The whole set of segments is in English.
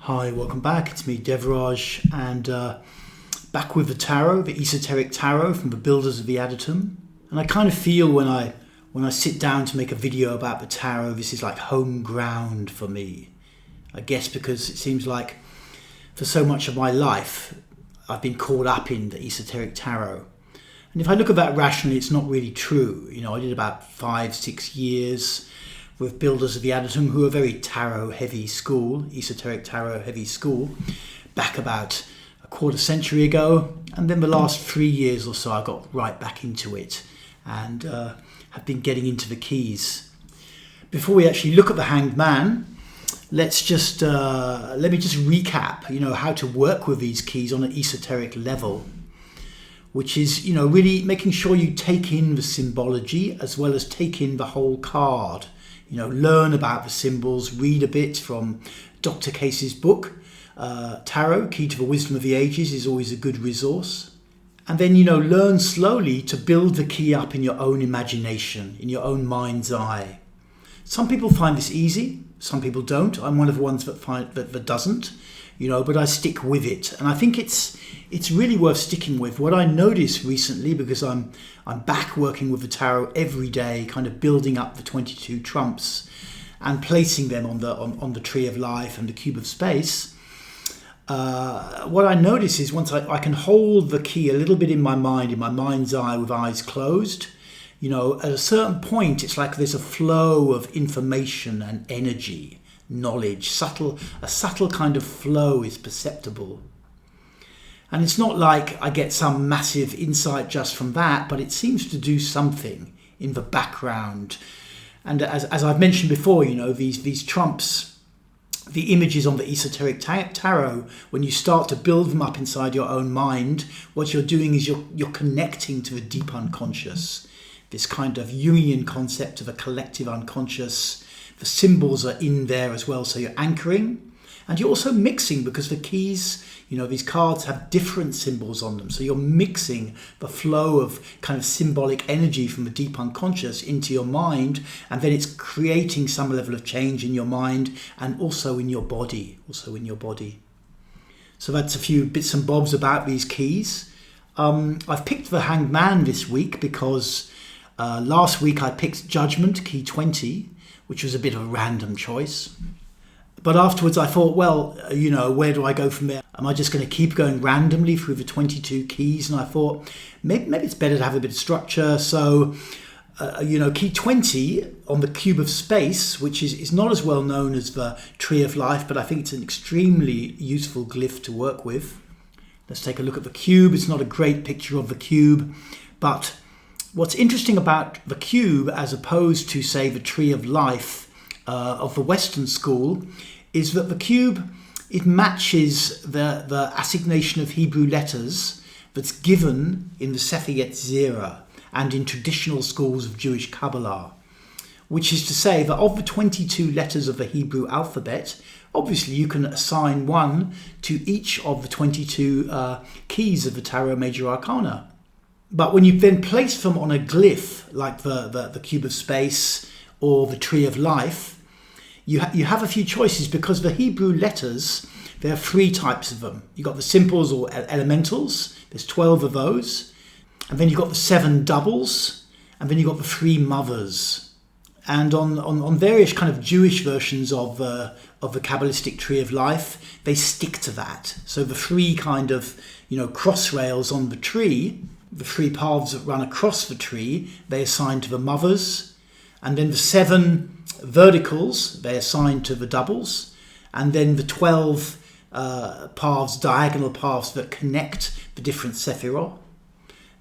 Hi, welcome back. It's me, Devraj, and back with the tarot, the esoteric tarot from the builders of the Adytum. And I kind of feel when I sit down to make a video about the tarot, this is like home ground for me. I guess because it seems like for so much of my life, I've been caught up in the esoteric tarot. And if I look at that rationally, it's not really true. I did about 5-6 years with builders of the Adytum, who are very tarot-heavy school, esoteric tarot-heavy school, back about a quarter century ago. And then the last 3 years or so, I got right back into it and have been getting into the keys. Before we actually look at the Hanged Man, let me just recap, how to work with these keys on an esoteric level, which is, really making sure you take in the symbology as well as take in the whole card. Learn about the symbols, read a bit from Dr. Case's book. Tarot, Key to the Wisdom of the Ages, is always a good resource. And then, learn slowly to build the key up in your own imagination, in your own mind's eye. Some people find this easy, some people don't. I'm one of the ones that doesn't, but I stick with it. And I think it's really worth sticking with. What I noticed recently, because I'm back working with the tarot every day, kind of building up the 22 trumps and placing them on the tree of life and the cube of space. What I notice is once I can hold the key a little bit in my mind's eye with eyes closed, at a certain point, it's like there's a flow of information and energy, knowledge, a subtle kind of flow is perceptible. And it's not like I get some massive insight just from that, but it seems to do something in the background. And as I've mentioned before, these trumps, the images on the esoteric tarot, when you start to build them up inside your own mind, what you're doing is you're connecting to the deep unconscious, this kind of Jungian concept of a collective unconscious. The symbols are in there as well, so you're anchoring. And you're also mixing, because the keys, these cards have different symbols on them. So you're mixing the flow of kind of symbolic energy from the deep unconscious into your mind. And then it's creating some level of change in your mind and also in your body. So that's a few bits and bobs about these keys. I've picked the Hanged Man this week because last week I picked Judgment, key 20, which was a bit of a random choice. But afterwards I thought, well, where do I go from there? Am I just going to keep going randomly through the 22 keys? And I thought, maybe it's better to have a bit of structure. So, key 20 on the cube of space, which is not as well known as the tree of life, but I think it's an extremely useful glyph to work with. Let's take a look at the cube. It's not a great picture of the cube, but what's interesting about the cube, as opposed to, say, the tree of life of the Western school, is that the cube, it matches the assignation of Hebrew letters that's given in the Sefer Yetzirah and in traditional schools of Jewish Kabbalah, which is to say that of the 22 letters of the Hebrew alphabet, obviously you can assign one to each of the 22 keys of the Tarot Major Arcana. But when you then place them on a glyph, like the cube of space or the tree of life, you have a few choices, because the Hebrew letters, there are 3 types of them. You've got the simples or elementals, there's 12 of those. And then you've got the 7 doubles, and then you've got the 3 mothers. And on various kind of Jewish versions of the Kabbalistic tree of life, they stick to that. So the 3 kind of, cross rails on the tree, the 3 paths that run across the tree, they assign to the mothers. And then the 7 verticals, they assign to the doubles. And then the 12 paths, diagonal paths that connect the different sephirot,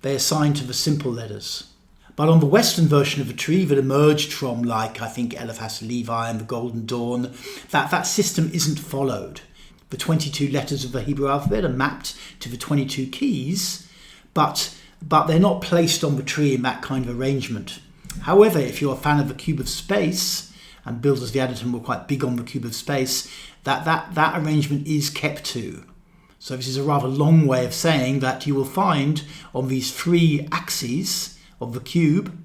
they assign to the simple letters. But on the Western version of the tree that emerged from, I think, Eliphas Levi and the Golden Dawn, that system isn't followed. The 22 letters of the Hebrew alphabet are mapped to the 22 keys, but they're not placed on the tree in that kind of arrangement. However, if you're a fan of the cube of space, and builders of the Adytum were quite big on the cube of space, that arrangement is kept to. So this is a rather long way of saying that you will find on these 3 axes of the cube,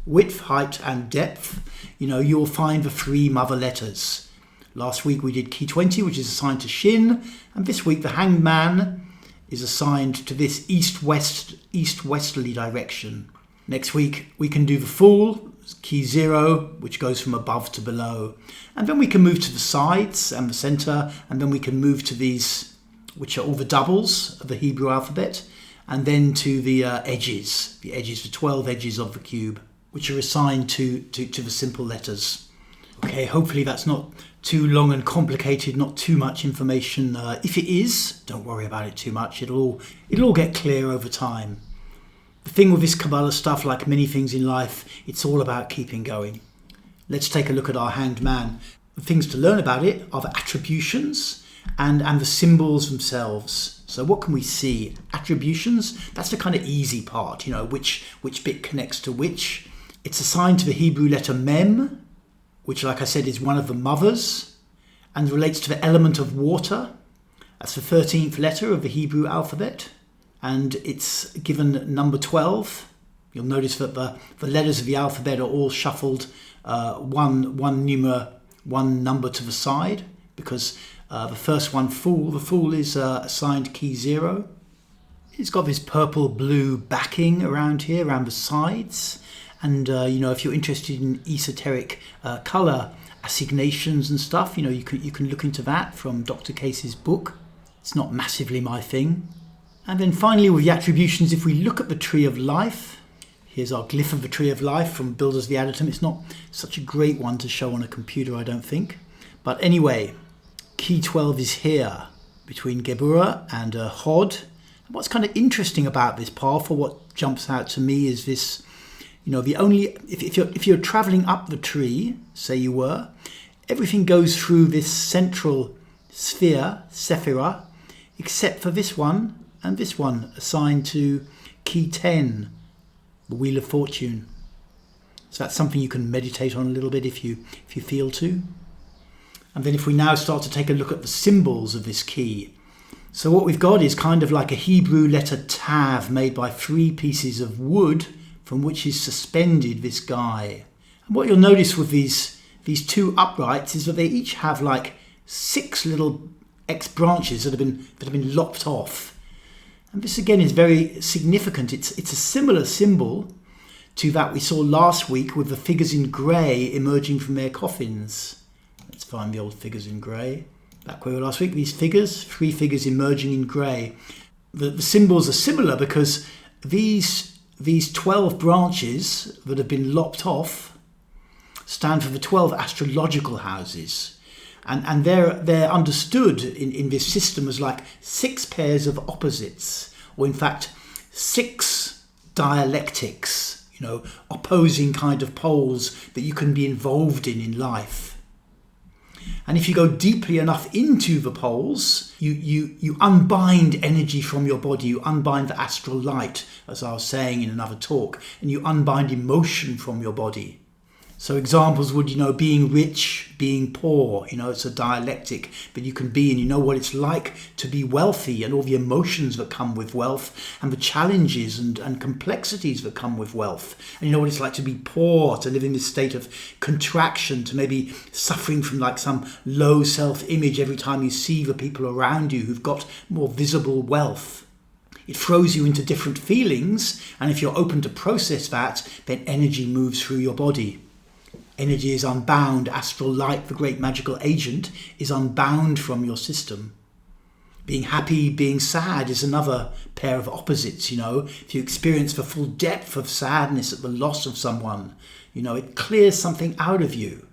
width, height and depth, you'll find the 3 mother letters. Last week we did key 20, which is assigned to Shin, and this week the Hanged Man is assigned to this east-westerly direction. Next week we can do the Fool, key 0, which goes from above to below. And then we can move to the sides and the centre, and then we can move to these, which are all the doubles of the Hebrew alphabet, and then to the edges, the 12 edges of the cube, which are assigned to the simple letters. Okay, hopefully that's not too long and complicated, not too much information. If it is, don't worry about it too much. It'll all get clear over time. The thing with this Kabbalah stuff, like many things in life, it's all about keeping going. Let's take a look at our Hanged Man. The things to learn about it are the attributions and the symbols themselves. So what can we see? Attributions, that's the kind of easy part, which bit connects to which. It's assigned to the Hebrew letter Mem, which, like I said, is one of the mothers, and relates to the element of water. That's the 13th letter of the Hebrew alphabet, and it's given number 12. You'll notice that the letters of the alphabet are all shuffled one number to the side, because the first one, Fool, the Fool is assigned key 0. It's got this purple-blue backing around here, around the sides. And, if you're interested in esoteric colour assignations and stuff, you can look into that from Dr. Case's book. It's not massively my thing. And then finally, with the attributions, if we look at the Tree of Life, here's our glyph of the Tree of Life from Builders of the Adytum. It's not such a great one to show on a computer, I don't think. But anyway, key 12 is here, between Geburah and Hod. What's kind of interesting about this path, or what jumps out to me, is this... if you're travelling up the tree, say you were, everything goes through this central sphere, Sephirah, except for this one and this one, assigned to key 10, the Wheel of Fortune. So that's something you can meditate on a little bit if you feel to. And then if we now start to take a look at the symbols of this key. So what we've got is kind of like a Hebrew letter Tav made by 3 pieces of wood, from which is suspended this guy. And what you'll notice with these 2 uprights is that they each have like 6 little X branches that have been lopped off. And this again is very significant. It's a similar symbol to that we saw last week with the figures in grey emerging from their coffins. Let's find the old figures in grey. Back where we were last week, these figures, 3 figures emerging in grey. The symbols are similar because these 12 branches that have been lopped off stand for the 12 astrological houses. And they're understood in this system as like 6 pairs of opposites, or in fact 6 dialectics, opposing kind of poles that you can be involved in life. And if you go deeply enough into the poles, you unbind energy from your body, you unbind the astral light, as I was saying in another talk, and you unbind emotion from your body. So examples would, being rich, being poor, it's a dialectic that you can be in. You know what it's like to be wealthy and all the emotions that come with wealth and the challenges and complexities that come with wealth. And you know what it's like to be poor, to live in this state of contraction, to maybe suffering from like some low self-image every time you see the people around you who've got more visible wealth. It throws you into different feelings, and if you're open to process that, then energy moves through your body. Energy is unbound. Astral light, the great magical agent, is unbound from your system. Being happy, being sad is another pair of opposites, If you experience the full depth of sadness at the loss of someone, it clears something out of you.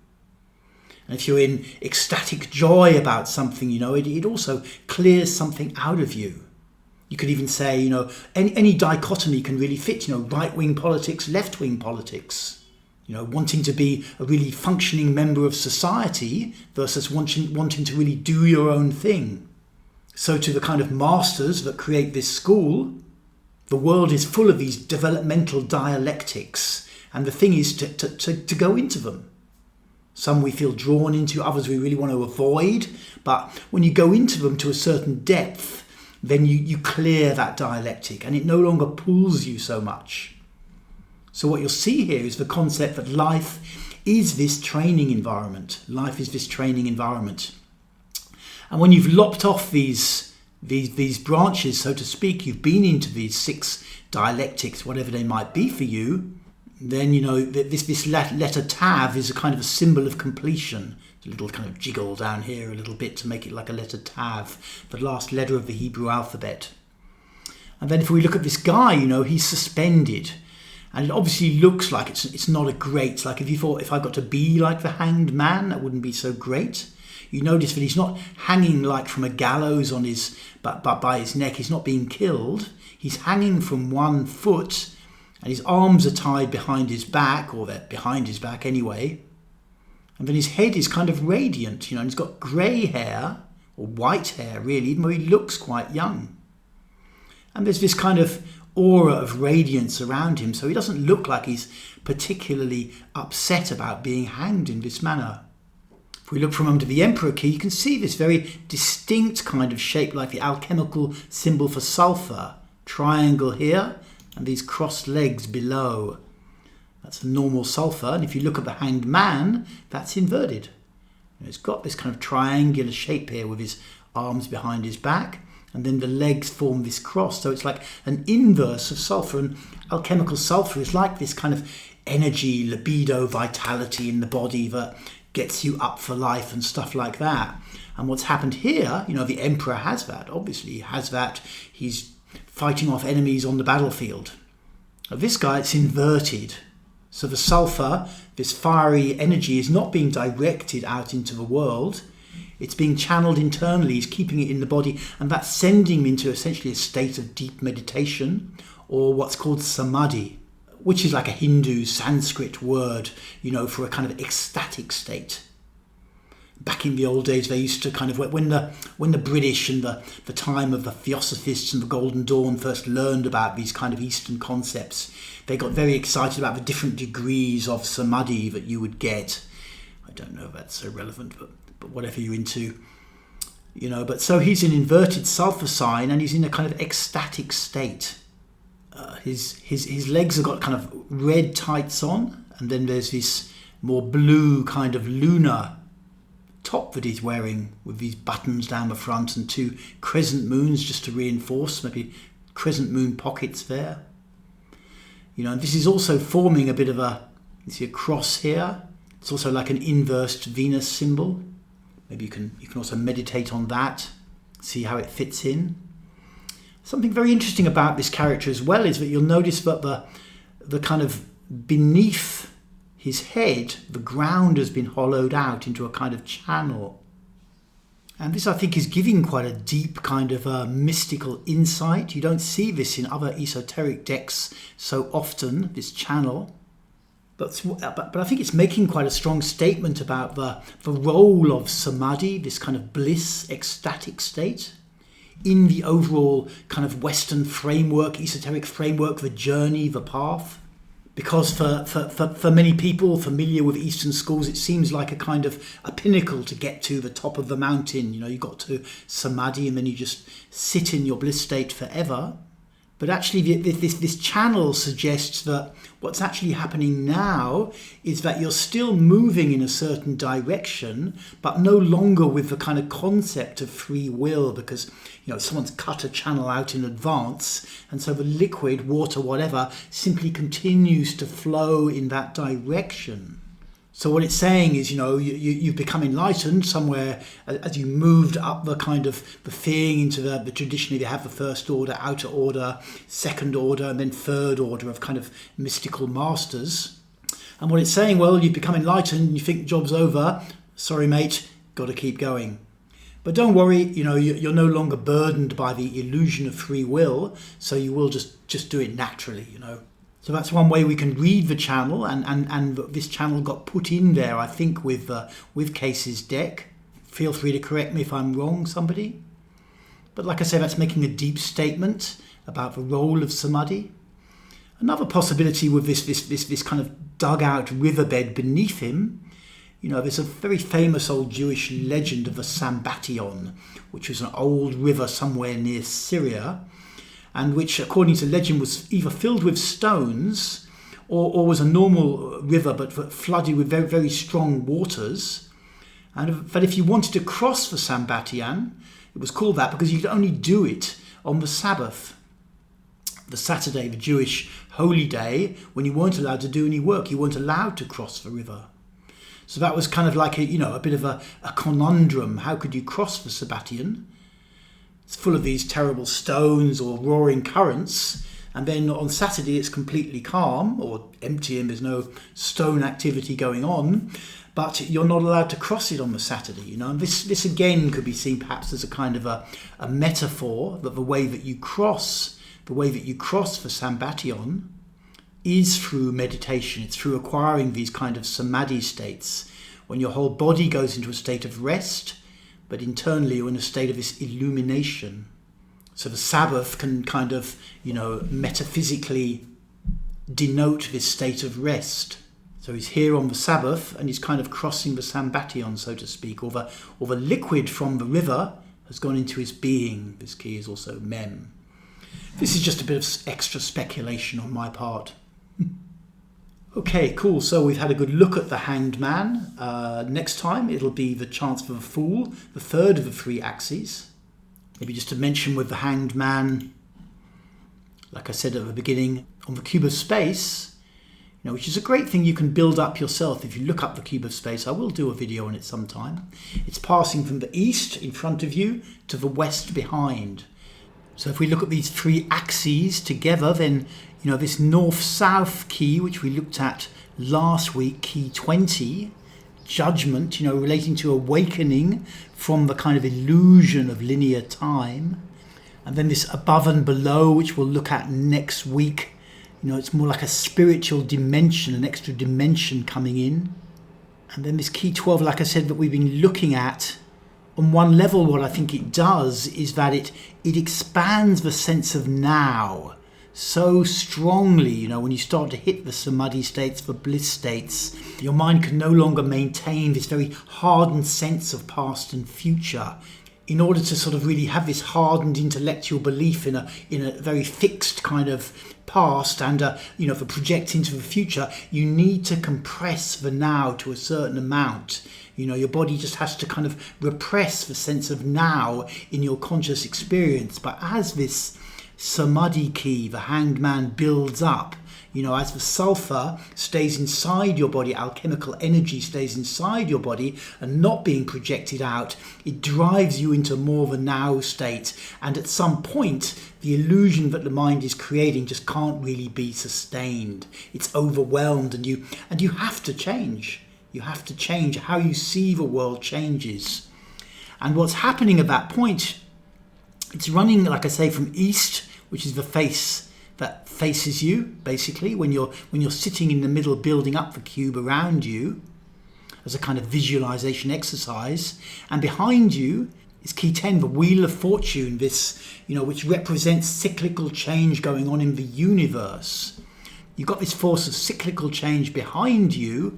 And if you're in ecstatic joy about something, it also clears something out of you. You could even say, any dichotomy can really fit, right-wing politics, left-wing politics. Wanting to be a really functioning member of society versus wanting to really do your own thing. So to the kind of masters that create this school, the world is full of these developmental dialectics, and the thing is to go into them. Some we feel drawn into, others we really want to avoid, but when you go into them to a certain depth, then you clear that dialectic and it no longer pulls you so much. So what you'll see here is the concept that life is this training environment. Life is this training environment. And when you've lopped off these branches, so to speak, you've been into these 6 dialectics, whatever they might be for you, then, you know, this letter Tav is a kind of a symbol of completion. A little kind of jiggle down here a little bit to make it like a letter Tav, the last letter of the Hebrew alphabet. And then if we look at this guy, you know, he's suspended. And it obviously looks like it's not a great, like if you thought if I got to be like the hanged man, that wouldn't be so great. You notice that he's not hanging like from a gallows on his, but by his neck. He's not being killed. He's hanging from one foot, and his arms are tied behind his back, or they're behind his back anyway. And then his head is kind of radiant, you know, and he's got grey hair, or white hair really, even though he looks quite young. And there's this kind of aura of radiance around him, so he doesn't look like he's particularly upset about being hanged in this manner. If we look from under the Emperor key, you can see this very distinct kind of shape, like the alchemical symbol for sulfur. Triangle here, and these crossed legs below. That's a normal sulfur, and if you look at the hanged man, that's inverted. It's got this kind of triangular shape here with his arms behind his back, and then the legs form this cross. So it's like an inverse of sulfur, and alchemical sulfur is like this kind of energy, libido, vitality in the body that gets you up for life and stuff like that. And what's happened here, you know, the Emperor has that, obviously he has that. He's fighting off enemies on the battlefield. Now, this guy, it's inverted. So the sulfur, this fiery energy, is not being directed out into the world. It's being channeled internally. He's keeping it in the body, and that's sending him into essentially a state of deep meditation, or what's called samadhi, which is like a Hindu Sanskrit word, you know, for a kind of ecstatic state. Back in the old days, they used to kind of, when the British and the time of the Theosophists and the Golden Dawn first learned about these kind of Eastern concepts, they got very excited about the different degrees of samadhi that you would get. I don't know if that's so relevant, but whatever you're into, you know. But so he's an inverted sulfur sign, and he's in a kind of ecstatic state. His legs have got kind of red tights on, and then there's this more blue kind of lunar top that he's wearing with these buttons down the front and 2 crescent moons just to reinforce, maybe crescent moon pockets there. You know, and this is also forming a bit of you see a cross here. It's also like an inversed Venus symbol. Maybe you can also meditate on that, see how it fits in. Something very interesting about this character as well is that you'll notice that the kind of beneath his head, the ground has been hollowed out into a kind of channel. And this, I think, is giving quite a deep kind of mystical insight. You don't see this in other esoteric decks so often, this channel. But I think it's making quite a strong statement about the role of samadhi, this kind of bliss, ecstatic state, in the overall kind of Western framework, esoteric framework, the journey, the path. Because for many people familiar with Eastern schools, it seems like a kind of a pinnacle to get to the top of the mountain. You know, you got to samadhi and then you just sit in your bliss state forever. But actually this channel suggests that what's actually happening now is that you're still moving in a certain direction, but no longer with the kind of concept of free will, because, you know, someone's cut a channel out in advance, and so the liquid, water, whatever, simply continues to flow in that direction. So what it's saying is, you know, you've become enlightened somewhere as you moved up the kind of the thing into the traditionally they have the first order, outer order, second order, and then third order of kind of mystical masters. And what it's saying, well, you've become enlightened, you think job's over, sorry mate, got to keep going. But don't worry, you know, you're no longer burdened by the illusion of free will, so you will just do it naturally, you know. So that's one way we can read the channel, and this channel got put in there, I think, with Case's deck. Feel free to correct me if I'm wrong, somebody. But like I say, that's making a deep statement about the role of samadhi. Another possibility with this kind of dug out riverbed beneath him, you know, there's a very famous old Jewish legend of the Sambation, which was an old river somewhere near Syria, and which, according to legend, was either filled with stones or was a normal river but flooded with very, very strong waters. But if you wanted to cross the Sambatian, it was called that because you could only do it on the Sabbath, the Saturday, the Jewish holy day, when you weren't allowed to do any work. You weren't allowed to cross the river. So that was kind of like a bit of a conundrum. How could you cross the Sabbatian? It's full of these terrible stones or roaring currents, and then on Saturday it's completely calm or empty and there's no stone activity going on, but you're not allowed to cross it on the Saturday, And this again could be seen perhaps as a kind of a metaphor that the way that you cross for Sambation is through meditation. It's through acquiring these kind of samadhi states when your whole body goes into a state of rest, but internally you're in a state of this illumination. So the Sabbath can kind of, metaphysically denote this state of rest. So he's here on the Sabbath and he's kind of crossing the Sambation, so to speak, or the liquid from the river has gone into his being. This key is also Mem. This is just a bit of extra speculation on my part. Okay, cool. So we've had a good look at the Hanged Man. Next time it'll be the Chance for the Fool, the third of the three axes. Maybe just to mention with the Hanged Man, like I said at the beginning, on the cube of space, which is a great thing you can build up yourself if you look up the cube of space. I will do a video on it sometime. It's passing from the east in front of you to the west behind. So if we look at these three axes together, then this north-south key, which we looked at last week, key 20, judgment, relating to awakening from the kind of illusion of linear time. And then this above and below, which we'll look at next week, it's more like a spiritual dimension, an extra dimension coming in. And then this key 12, like I said, that we've been looking at, on one level, what I think it does is that it expands the sense of now so strongly. When you start to hit the samadhi states, the bliss states, your mind can no longer maintain this very hardened sense of past and future. In order to sort of really have this hardened intellectual belief in a very fixed kind of past and for projecting into the future, you need to compress the now to a certain amount. Your body just has to kind of repress the sense of now in your conscious experience. But as this samadhi key, the Hanged Man, builds up, as the sulfur stays inside your body, alchemical energy stays inside your body and not being projected out, it drives you into more of a now state. And at some point, the illusion that the mind is creating just can't really be sustained. It's overwhelmed and you have to change. You have to change. How you see the world changes. And what's happening at that point, it's running, like I say, from east, which is the face that faces you, basically, when you're sitting in the middle, building up the cube around you as a kind of visualization exercise. And behind you is key 10, the Wheel of Fortune, this, which represents cyclical change going on in the universe. You've got this force of cyclical change behind you,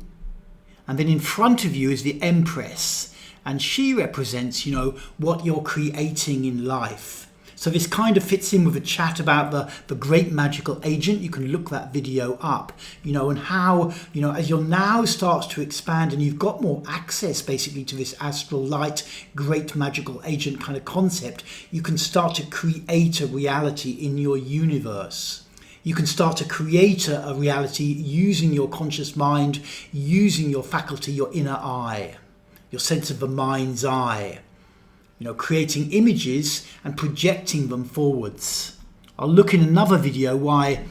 and then in front of you is the Empress, and she represents, what you're creating in life. So this kind of fits in with a chat about the great magical agent. You can look that video up, and how, as your now starts to expand and you've got more access basically to this astral light, great magical agent kind of concept, you can start to create a reality in your universe. You can start to create a reality using your conscious mind, using your faculty, your inner eye, your sense of the mind's eye. Creating images and projecting them forwards. I'll look in another video why,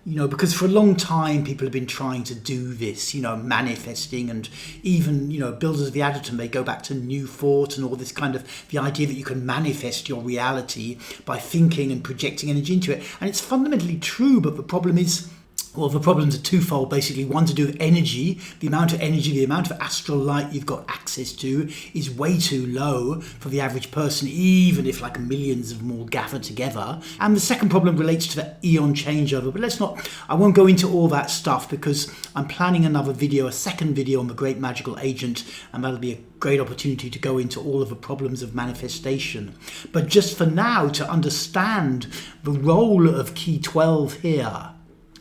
because for a long time people have been trying to do this, manifesting, and even, builders of the Adytum, they go back to New Thought and all this kind of, the idea that you can manifest your reality by thinking and projecting energy into it. And it's fundamentally true, but the problem is, the problems are twofold, basically. One, to do with energy. The amount of astral light you've got access to is way too low for the average person, even if like millions of them all gather together. And the second problem relates to the eon changeover. But I won't go into all that stuff because I'm planning another video, a second video on the great magical agent, and that'll be a great opportunity to go into all of the problems of manifestation. But just for now, to understand the role of key 12 here,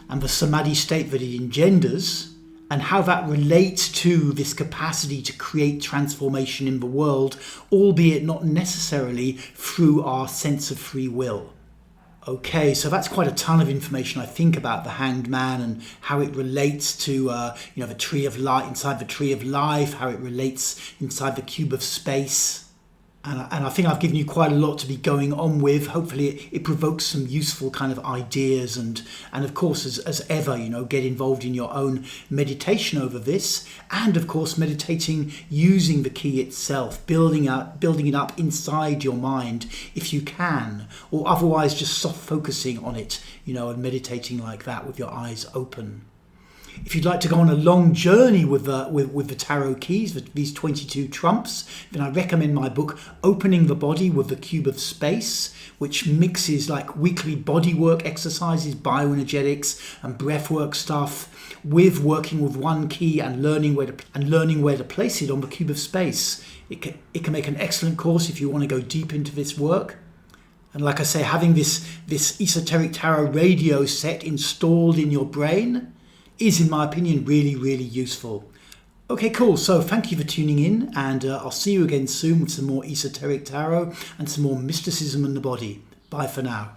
and the samadhi state that it engenders, and how that relates to this capacity to create transformation in the world, albeit not necessarily through our sense of free will. Okay, so that's quite a ton of information, I think, about the Hanged Man and how it relates to, the tree of life, inside the tree of life, how it relates inside the cube of space. And I think I've given you quite a lot to be going on with. Hopefully it provokes some useful kind of ideas, and of course, as ever, get involved in your own meditation over this, and of course meditating using the key itself, building it up inside your mind if you can, or otherwise just soft focusing on it, and meditating like that with your eyes open. If you'd like to go on a long journey with the tarot keys, with these 22 trumps, then I recommend my book, Opening the Body with the Cube of Space, which mixes like weekly body work exercises, bioenergetics and breathwork stuff, with working with one key and learning where to place it on the cube of space. It can make an excellent course if you want to go deep into this work. And like I say, having this esoteric tarot radio set installed in your brain is, in my opinion, really, really useful. Okay, cool. So thank you for tuning in, and I'll see you again soon with some more esoteric tarot and some more mysticism in the body. Bye for now.